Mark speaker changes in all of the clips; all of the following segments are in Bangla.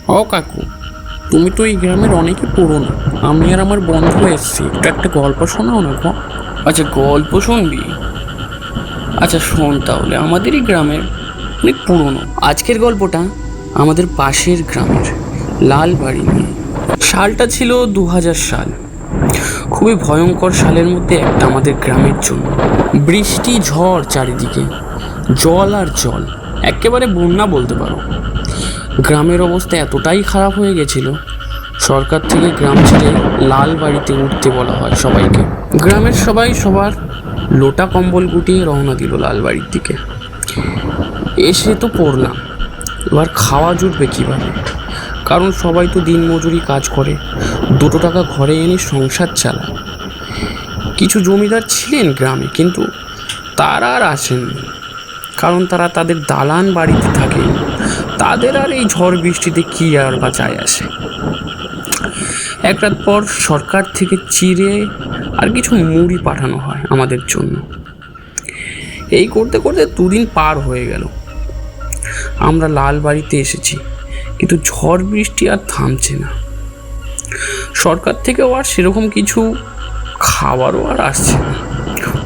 Speaker 1: ও কাকু, তুমি তো এই গ্রামের অনেকই পুরনো। আমি আর আমার বন্ধু এসেছি, একটু একটা গল্প শোনাও না গো।
Speaker 2: আচ্ছা, গল্প শুনবি? আচ্ছা শোন তাহলে, আমাদেরই গ্রামের অনেক পুরনো। আজকের গল্পটা আমাদের পাশের গ্রামের লাল বাড়ি নিয়ে। সালটা ছিল 2000 সাল। খুবই ভয়ঙ্কর সালের মধ্যে একটা আমাদের গ্রামের জন্য। বৃষ্টি ঝড় চারিদিকে, জল আর জল, একেবারে বন্যা বলতে পারো। গ্রামের অবস্থা এতটাই খারাপ হয়ে গেছিল, সরকার থেকে গ্রাম ছেড়ে লাল বাড়িতে উঠতে বলা হয় সবাইকে। গ্রামের সবাই সবার লোটা কম্বল গুটিয়ে রওনা দিল লাল বাড়ির দিকে। এসে তো পড়লাম, এবার খাওয়া জুটবে কীভাবে? কারণ সবাই তো দিনমজুরি কাজ করে, 2 টাকা ঘরে এনে সংসার চালায়। কিছু জমিদার ছিলেন গ্রামে, কিন্তু তারা আর আসেননি, কারণ তারা তাদের দালান বাড়িতে থাকেন। তাদের আর এই ঝড় বৃষ্টিতে কী আর বা যায় আসে। এক রাত পর সরকার থেকে চিড়ে আর কিছু মুড়ি পাঠানো হয় আমাদের জন্য। এই করতে করতে 2 দিন পার হয়ে গেল। আমরা লাল বাড়িতে এসেছি, কিন্তু ঝড় বৃষ্টি আর থামছে না। সরকার থেকেও আর সেরকম কিছু খাবারও আর আসছে না।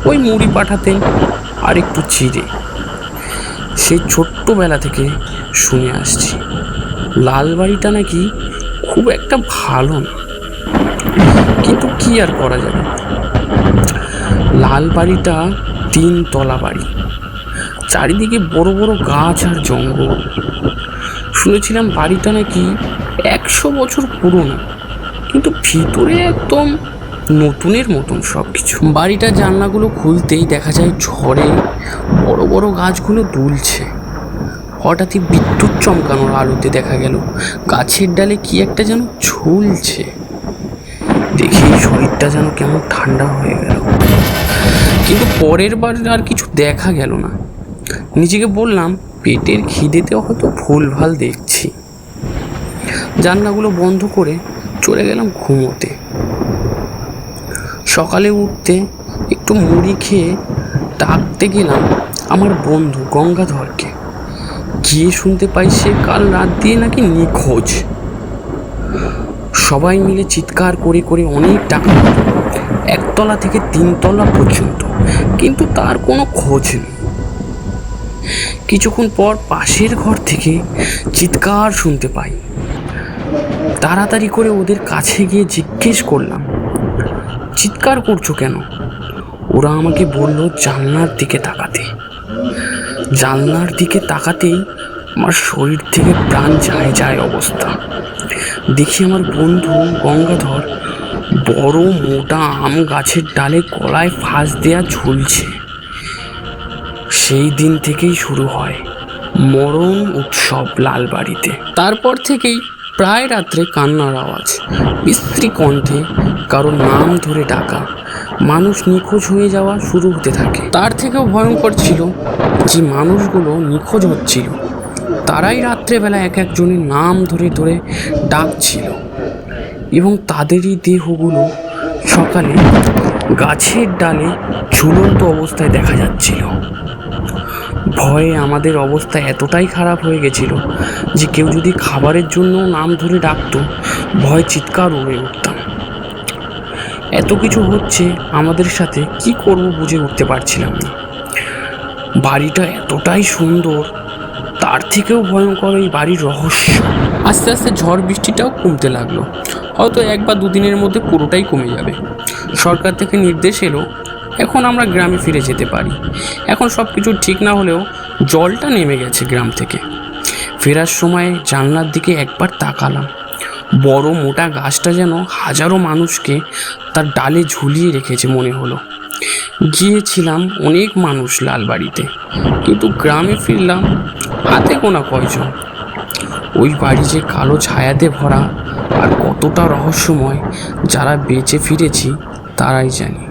Speaker 2: ওই মুড়ি পাঠাতেন আর একটু চিড়ে। সেই ছোট্টবেলা থেকে শুনে আসছি লাল বাড়িটা নাকি খুব একটা ভালো না, কিন্তু কি আর করা যাবে। লাল বাড়িটা 3 তলা বাড়ি, চারিদিকে বড় বড় গাছ আর জঙ্গল। শুনেছিলাম বাড়িটা নাকি 100 বছর পুরনো, কিন্তু ভিতরে একদম নতুনের মতন সব কিছু। বাড়িটার জানলাগুলো খুলতেই দেখা যায় ঝড়ে বড় বড় গাছগুলো দুলছে। হঠাৎই বিদ্যুৎ চমকানোর আলোতে দেখা গেল গাছের ডালে কি একটা যেন ঝুলছে। দেখেই শরীরটা যেন কেমন ঠান্ডা হয়ে গেল। কিন্তু পরের বার আর কিছু দেখা গেল না। নিজেকে বললাম পেটের খিদেতে হয়তো ভুলভাল দেখছি। জানলাগুলো বন্ধ করে চলে গেলাম ঘুমোতে। সকালে উঠতে একটু মুড়ি খেয়ে ডাকতে গেলাম আমার বন্ধু গঙ্গাধরকে। গিয়ে শুনতে পাই সে কাল রাত দিয়ে নাকি নিখোঁজ। সবাই মিলে চিৎকার করে করে অনেক টাকা, 1 তলা থেকে 3 তলা পর্যন্ত, কিন্তু তার কোনো খোঁজ নেই। কিছুক্ষণ পর পাশের ঘর থেকে চিৎকার শুনতে পাই। তাড়াতাড়ি করে ওদের কাছে গিয়ে জিজ্ঞেস করলাম, চিৎকার করছো কেন? ওরা আমাকে বলল জানলার দিকে তাকাতে। জানলার দিকে তাকাতেই আমার শরীর থেকে প্রাণ যায় যায় অবস্থা। দেখি আমার বন্ধু গঙ্গাধর বড় মোটা আম গাছের ডালে গলায় ফাঁস দেয়া ঝুলছে। সেই দিন থেকেই শুরু হয় মরণ উৎসব লাল বাড়িতে। তারপর থেকেই প্রায় রাত্রে কান্নার আওয়াজ, স্ত্রী কণ্ঠে কারো নাম ধরে ডাকা, মানুষ নিখোঁজ হয়ে যাওয়া শুরু হতে থাকে। তার থেকেও ভয়ঙ্কর ছিল যে মানুষগুলো নিখোঁজ হচ্ছিল, তারাই রাত্রেবেলা এক একজনের নাম ধরে ধরে ডাকছিল, এবং তাদেরই দেহগুলো সকালে গাছের ডালে ঝুলন্ত অবস্থায় দেখা যাচ্ছিল। ভয়ে আমাদের অবস্থা এতটাই খারাপ হয়ে গেছিল যে কেউ যদি খাবারের জন্য নাম ধরে ডাকতো, ভয় চিৎকার উড়ে উঠতাম। এত কিছু হচ্ছে আমাদের সাথে, কি করব বুঝে উঠতে পারছিলাম না। বাড়িটা এতটাই সুন্দর, তার থেকেও ভয়ঙ্কর এই বাড়ির রহস্য। আস্তে আস্তে ঝড় বৃষ্টিটাও কমতে লাগলো, হয়তো 1 বা 2 দিনের মধ্যে পুরোটাই কমে যাবে। সরকার থেকে নির্দেশ এলো এখন আমরা গ্রামে ফিরে যেতে পারি। এখন সব কিছু ঠিক না হলেও জলটা নেমে গেছে গ্রাম থেকে। ফেরার সময় জানলার দিকে একবার তাকালাম, বড় মোটা গাছটা যেন হাজারো মানুষকে তার ডালে ঝুলিয়ে রেখেছে মনে হলো। গিয়েছিলাম অনেক মানুষ লাল বাড়িতে, কিন্তু গ্রামে ফিরলাম হাতে গোনা কয়জন। ওই বাড়ি যে কালো ছায়াতে ভরা আর কতটা রহস্যময়, যারা বেঁচে ফিরেছি তারাই জানি।